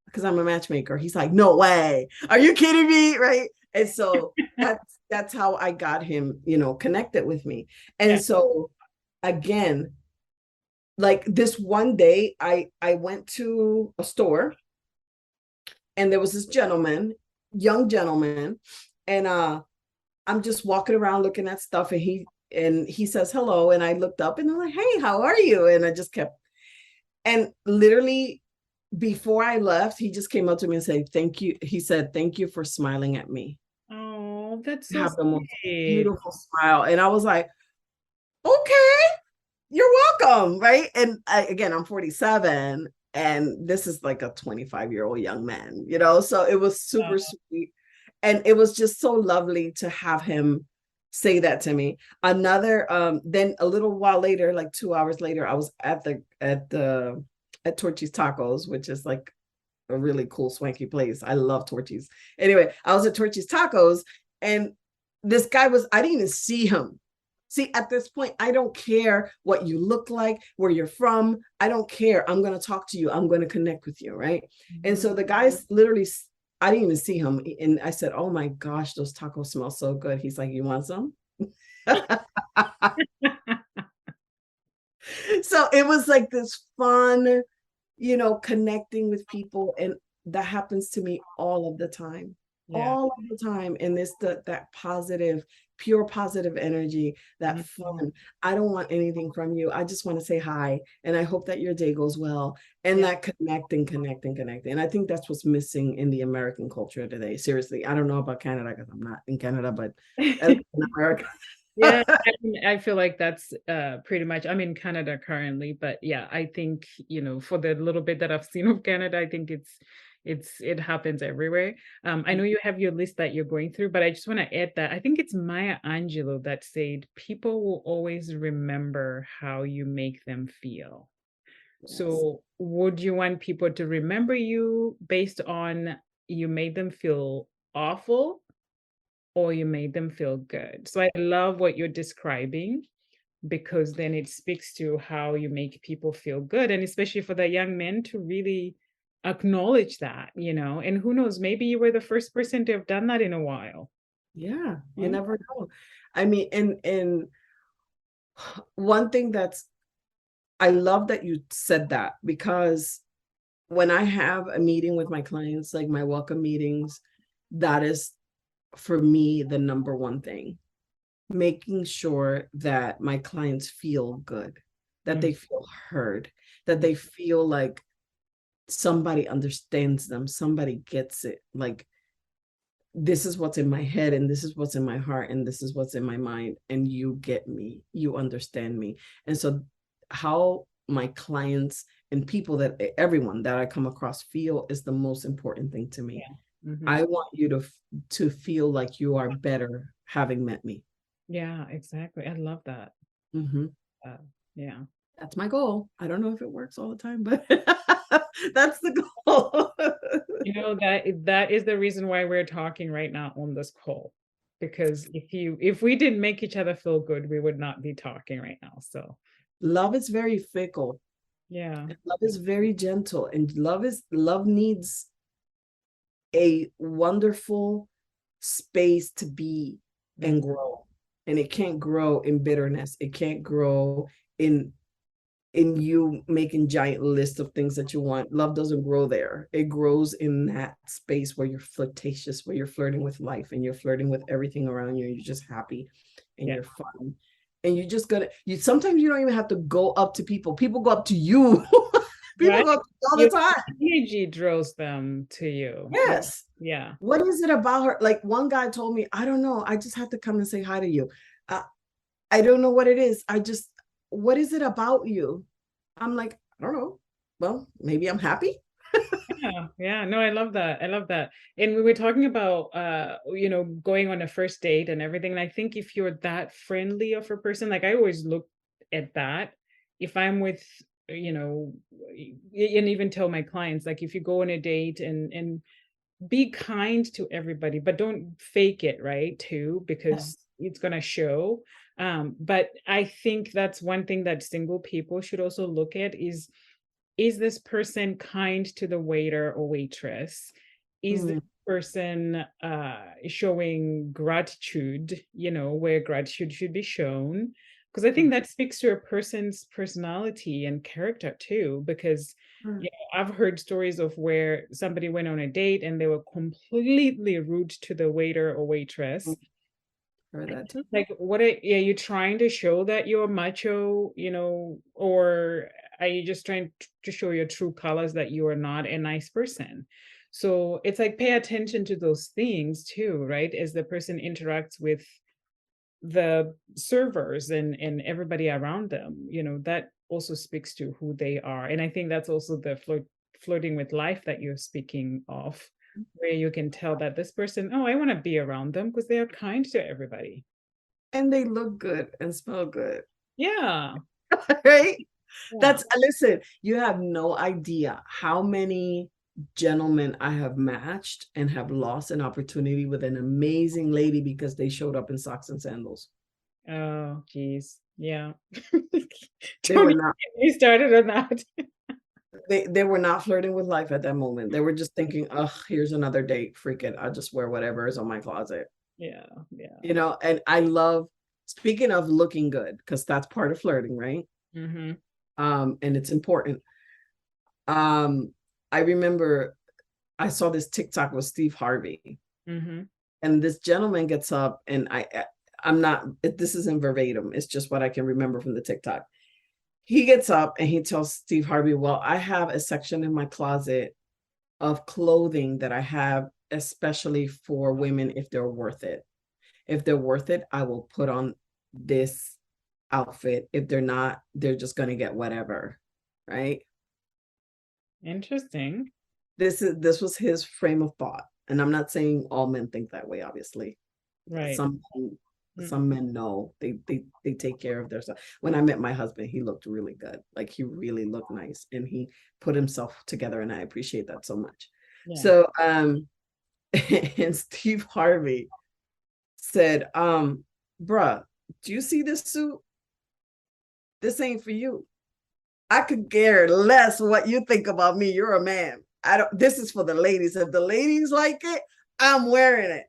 Because I'm a matchmaker. He's like, no way. Are you kidding me? Right. And so that's how I got him, connected with me. And Yeah. so again, like this one day I went to a store and there was this young gentleman, and I'm just walking around looking at stuff, and he says hello, and I looked up and I'm like, hey, how are you? And I just kept, and literally before I left, he just came up to me and said, thank you. He said, thank you for smiling at me. Oh, that's You so have the most sweet. beautiful smile. And I was like, okay, you're welcome. Right. And again, I'm 47 and this is like a 25-year-old young man, so it was super sweet. And it was just so lovely to have him say that to me. Then a little while later, like 2 hours later, I was at Torchy's Tacos, which is like a really cool swanky place. I love Torchy's. Anyway, I was at Torchy's Tacos and this guy I didn't even see him. See, at this point, I don't care what you look like, where you're from. I don't care. I'm going to talk to you. I'm going to connect with you. Right. Mm-hmm. And so the guy's literally, I didn't even see him. And I said, oh my gosh, those tacos smell so good. He's like, you want some? So it was like this fun, connecting with people. And that happens to me all of the time. Yeah. All of the time. And it's that positive, pure positive energy, that fun. I don't want anything from you. I just want to say hi. And I hope that your day goes well. And that connecting. And I think that's what's missing in the American culture today. Seriously. I don't know about Canada because I'm not in Canada, but in America. Yeah, I feel like that's pretty much, I'm in Canada currently, but yeah, I think, for the little bit that I've seen of Canada, I think it happens everywhere. I know you have your list that you're going through, but I just want to add that I think it's Maya Angelou that said, people will always remember how you make them feel. Yes. So would you want people to remember you based on you made them feel awful or you made them feel good? So I love what you're describing because then it speaks to how you make people feel good. And especially for the young men to really acknowledge that, and who knows, maybe you were the first person to have done that in a while. Yeah, you never know. I mean, and one thing I love that you said that, because when I have a meeting with my clients, like my welcome meetings, that is for me the number one thing, making sure that my clients feel good, that they feel heard, that they feel like somebody understands them, somebody gets it, like this is what's in my head and this is what's in my heart and this is what's in my mind, and you get me, you understand me. And so how my clients and people, that everyone that I come across feel, is the most important thing to me. Yeah. Mm-hmm. I want you to feel like you are better having met me. Yeah, exactly. I love that. Mm-hmm. Yeah, that's my goal. I don't know if it works all the time, but that's the goal. That is the reason why we're talking right now on this call, because if we didn't make each other feel good, we would not be talking right now. So love is very fickle. Yeah. Love is very gentle, and love needs a wonderful space to be and grow. And it can't grow in bitterness. It can't grow in you making giant lists of things that you want. Love doesn't grow there. It grows in that space where you're flirtatious, where you're flirting with life and you're flirting with everything around you. And you're just happy and Yeah. you're fun. And you just gotta, you sometimes you don't even have to go up to people. People go up to you. People Right? go up to you all the Your time. energy draws them to you. Yes. Yeah. What is it about her? Like one guy told me, I don't know. I just have to come and say hi to you. I don't know what it is. What is it about you? I'm like, I don't know. Well, maybe I'm happy. Yeah, yeah. No, I love that. I love that. And we were talking about going on a first date and everything. And I think if you're that friendly of a person, like I always look at that. If I'm with, and even tell my clients, like if you go on a date and be kind to everybody, but don't fake it, right? Too, because it's gonna show. But I think that's one thing that single people should also look at is this person kind to the waiter or waitress? Is this Mm, person showing gratitude, where gratitude should be shown? Because I think that speaks to a person's personality and character too. Because mm, I've heard stories of where somebody went on a date and they were completely rude to the waiter or waitress. mm. Heard that too. Like, are you trying to show that you're macho, or are you just trying to show your true colors that you are not a nice person? So it's like pay attention to those things too, right? As the person interacts with the servers and everybody around them, that also speaks to who they are. And I think that's also the flirting with life that you're speaking of, where you can tell that this person, oh, I want to be around them because they are kind to everybody. And they look good and smell good. Yeah. Right? Yeah. Listen, you have no idea how many gentlemen I have matched and have lost an opportunity with an amazing lady because they showed up in socks and sandals. Oh, geez. Yeah. They were Don't not get me started on that. they were not flirting with life at that moment. They were just thinking, oh, here's another date. Freak it. I'll just wear whatever is on my closet. Yeah. Yeah. And I love, speaking of looking good, because that's part of flirting, right? Mm-hmm. And it's important. I remember I saw this TikTok with Steve Harvey, Mm-hmm. and this gentleman gets up, and I'm not, this isn't verbatim, it's just what I can remember from the TikTok. He gets up and he tells Steve Harvey, well, I have a section in my closet of clothing that I have especially for women if they're worth it. If they're worth it, I will put on this outfit. If they're not, they're just going to get whatever, right? Interesting. This was his frame of thought, and I'm not saying all men think that way, obviously. Right. some Mm. some men know they take care of their stuff. When I met my husband, he looked really good. Like he really looked nice, and he put himself together, and I appreciate that so much. Yeah. So and Steve Harvey said, bruh, do you see this suit? This ain't for you. I could care less what you think about me. You're a man. I don't, this is for the ladies. If the ladies like it, I'm wearing it.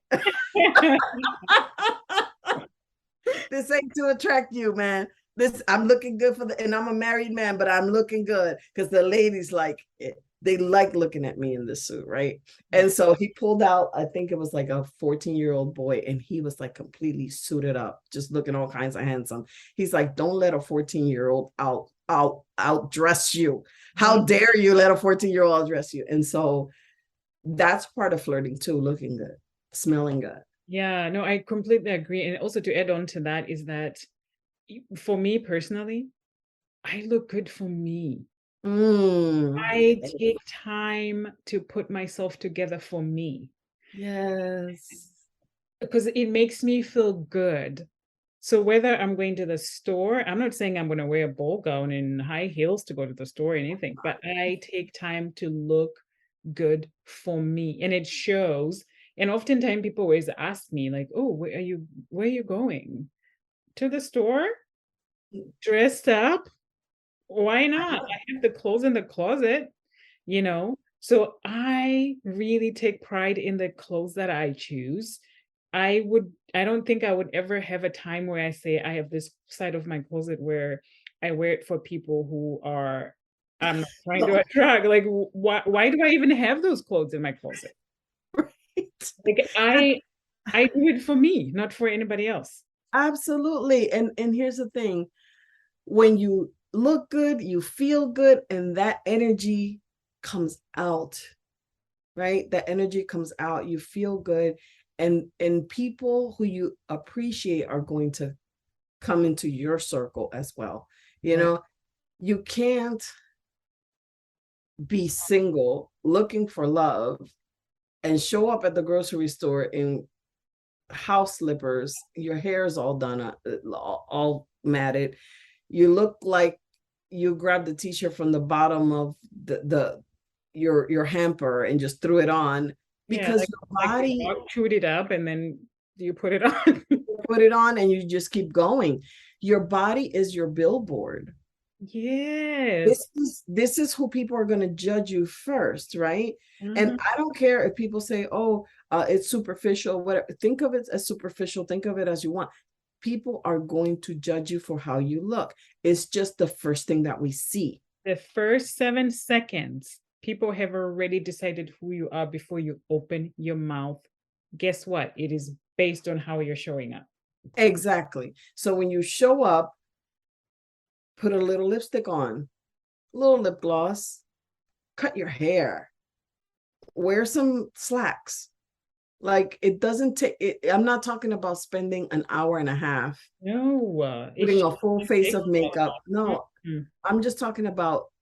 This ain't to attract you, man. This, I'm looking good and I'm a married man, but I'm looking good because the ladies like it. They like looking at me in this suit, right? And so he pulled out, I think it was like a 14-year-old boy, and he was like completely suited up, just looking all kinds of handsome. He's like, don't let a 14-year-old outdress you. How dare you let a 14-year-old outdress you? And so that's part of flirting too, looking good, smelling good. Yeah, no, I completely agree. And also to add on to that is that for me personally, I look good for me. I take time to put myself together for me. Yes. Because it makes me feel good. So whether I'm going to the store, I'm not saying I'm going to wear a ball gown and high heels to go to the store or anything, but I take time to look good for me, and it shows. And oftentimes people always ask me like, oh, where are you going? To the store? Dressed up? Why not? I have the clothes in the closet, So I really take pride in the clothes that I choose. I don't think I would ever have a time where I say I have this side of my closet where I wear it for people who are I'm not trying to No, attract. Like, why do I even have those clothes in my closet? right? Like, I do it for me, not for anybody else. Absolutely. And here's the thing. When you look good, you feel good, and that energy comes out, right? That energy comes out. You feel good. And people who you appreciate are going to come into your circle as well. You Right. know, you can't be single looking for love and show up at the grocery store in house slippers, your hair is all done, all matted. You look like you grabbed the t-shirt from the bottom of the your hamper and just threw it on Yeah, because your like the body dog chewed it up and then you put it on. put it on and you just keep going. Your body is your billboard. Yes. This is who people are going to judge you first, right? And Mhm. I don't care if people say, oh, it's superficial, whatever. Think of it as superficial, think of it as you want. People are going to judge you for how you look. It's just the first thing that we see. The first 7 seconds, people have already decided who you are before you open your mouth. Guess what? It is based on how you're showing up. Exactly. So when you show up, put a little lipstick on, a little lip gloss, cut your hair, wear some slacks. Like it doesn't take it, I'm not talking about spending an hour and a half No, it putting a full shouldn't face take of that makeup. long. No, Mhm. I'm just talking about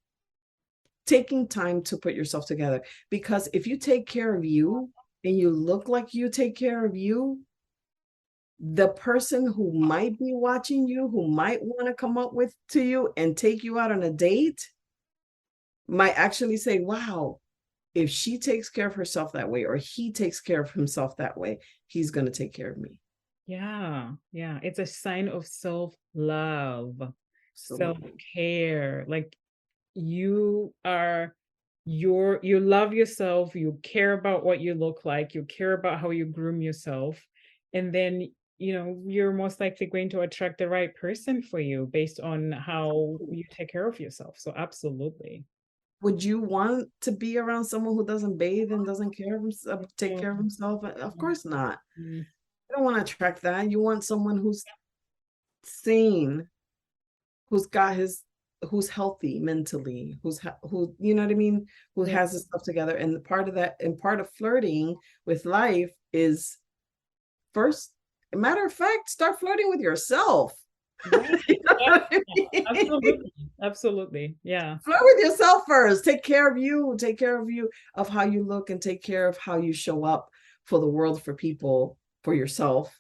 taking time to put yourself together. Because if you take care of you and you look like you take care of you, the person who might be watching you, who might want to come up with to you and take you out on a date, might actually say, wow, if she takes care of herself that way, or he takes care of himself that way, he's going to take care of me. Yeah, yeah. It's a sign of self-love, Absolutely. self-care. Like you are you love yourself, you care about what you look like, you care about how you groom yourself, and then you're most likely going to attract the right person for you based on how you take care of yourself. So absolutely. Would you want to be around someone who doesn't bathe and doesn't care of himself, take care of Mhm, himself? Of course not. mhm. You don't want to attract that. You want someone who's sane, who's got his, who's healthy mentally, who, you know what I mean, who Yeah. has his stuff together. And part of that, and part of flirting with life is first, matter of fact, start flirting with yourself. Right. You know Yeah, what I mean? absolutely. Absolutely. Yeah. Flirt with yourself first. Take care of you. Take care of you, of how you look, and take care of how you show up for the world, for people, for yourself.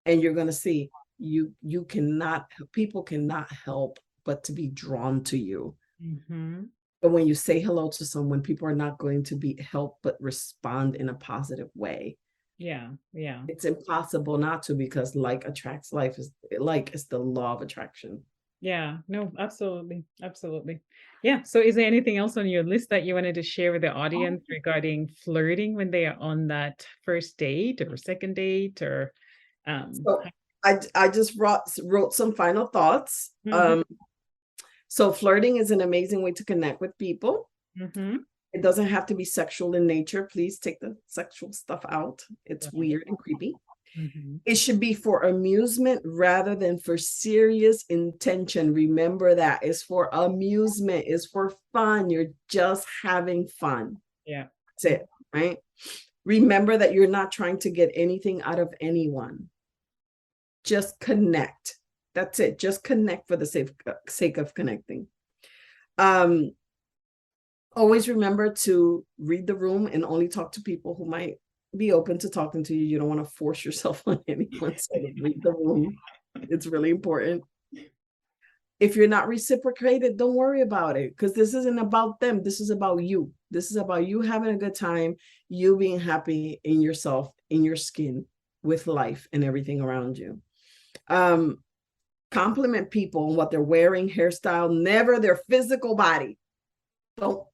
And you're going to see you cannot, people cannot help but to be drawn to you. Mhm. But when you say hello to someone, people are not going to be help but respond in a positive way. Yeah. Yeah. It's impossible not to, because like attracts life, is like it's the law of attraction. Yeah, no, absolutely. Absolutely. Yeah. So is there anything else on your list that you wanted to share with the audience regarding flirting when they are on that first date or second date or So I just wrote some final thoughts. Mhm, So flirting is an amazing way to connect with people. mhm. It doesn't have to be sexual in nature. Please take the sexual stuff out. It's Right. weird and creepy. Mhm. It should be for amusement rather than for serious intention. Remember that. It's for amusement, it's for fun. You're just having fun. Yeah. That's it, right? Remember that you're not trying to get anything out of anyone. Just connect. That's it. Just connect for the sake of connecting. Um, Always remember to read the room and only talk to people who might be open to talking to you. You don't want to force yourself on anyone. So read the room. It's really important. If you're not reciprocated, don't worry about it, because this isn't about them. This is about you. This is about you having a good time, you being happy in yourself, in your skin, with life and everything around you. Um, Compliment people on what they're wearing, hairstyle, never their physical body. Don't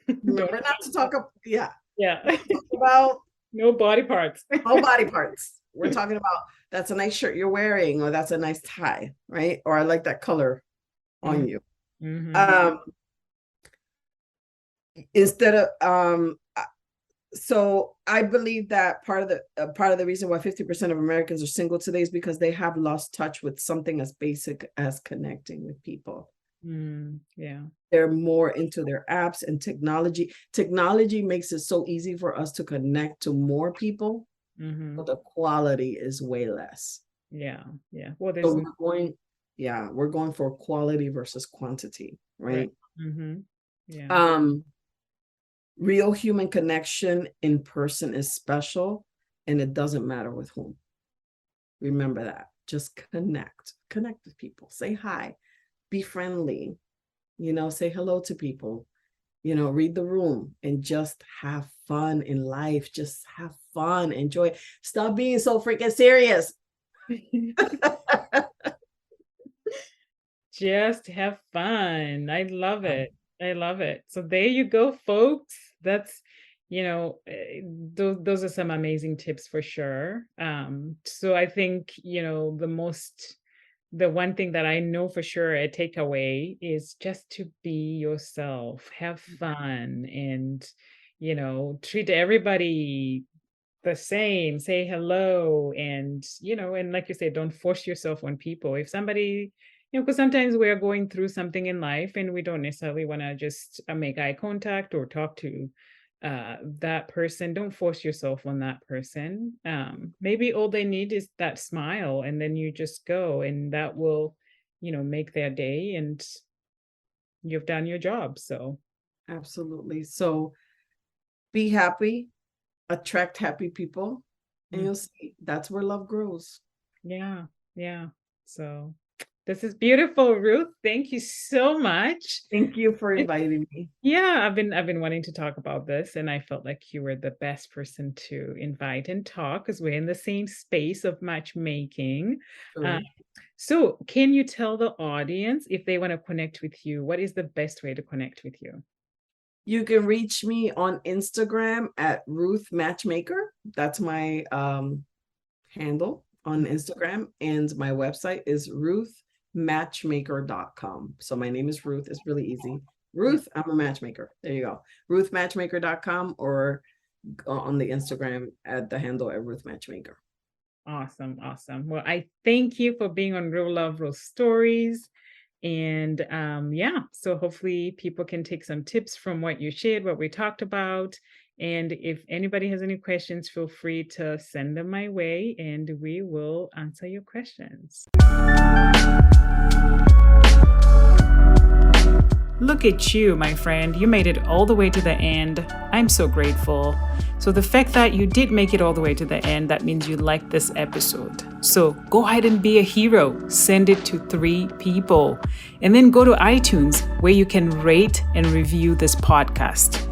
Don't remember not to talk about, yeah. yeah. Talk about No body parts. No body parts. We're talking about that's a nice shirt you're wearing, or that's a nice tie, right? Or I like that color on you. Mm-hmm. Instead of so I believe that part of the reason why 50% of Americans are single today is because they have lost touch with something as basic as connecting with people. Yeah. They're more into their apps and technology. Technology makes it so easy for us to connect to more people, but the quality is way less. Yeah. Well, So we're going for quality versus quantity, right? Yeah. Real human connection in person is special, and it doesn't matter with whom. Remember that. Just connect with people, say hi, be friendly, say hello to people, read the room, and just have fun in life. Just have fun, enjoy. Stop being so freaking serious. Just have fun. I love it. So there you go, folks. That's, those are some amazing tips for sure. So I think, the one thing that I know for sure a takeaway is just to be yourself, have fun, and, treat everybody the same, say hello, and and like you said, don't force yourself on people. If somebody, because sometimes we're going through something in life and we don't necessarily want to just make eye contact or talk to that person. Don't force yourself on that person. Maybe all they need is that smile, and then you just go, and that will make their day, and you've done your job. So absolutely. So be happy, attract happy people, and you'll see that's where love grows. Yeah. So this is beautiful, Ruth. Thank you so much. Thank you for inviting me. Yeah, I've been wanting to talk about this, and I felt like you were the best person to invite and talk because we're in the same space of matchmaking. So can you tell the audience, if they want to connect with you, what is the best way to connect with you? You can reach me on Instagram at Ruth Matchmaker. That's my handle on Instagram, and my website is ruthmatchmaker.com. So my name is Ruth. It's really easy. Ruth, I'm a matchmaker. There you go. ruthmatchmaker.com, or on the Instagram at the handle at Ruth Matchmaker. Awesome. Well, I thank you for being on Real Love, Real Stories. And so hopefully people can take some tips from what you shared, what we talked about. And if anybody has any questions, feel free to send them my way and we will answer your questions. Look at you, my friend. You made it all the way to the end. I'm so grateful. So the fact that you did make it all the way to the end, that means you liked this episode. So go ahead and be a hero. Send it to 3 people. And then go to iTunes where you can rate and review this podcast.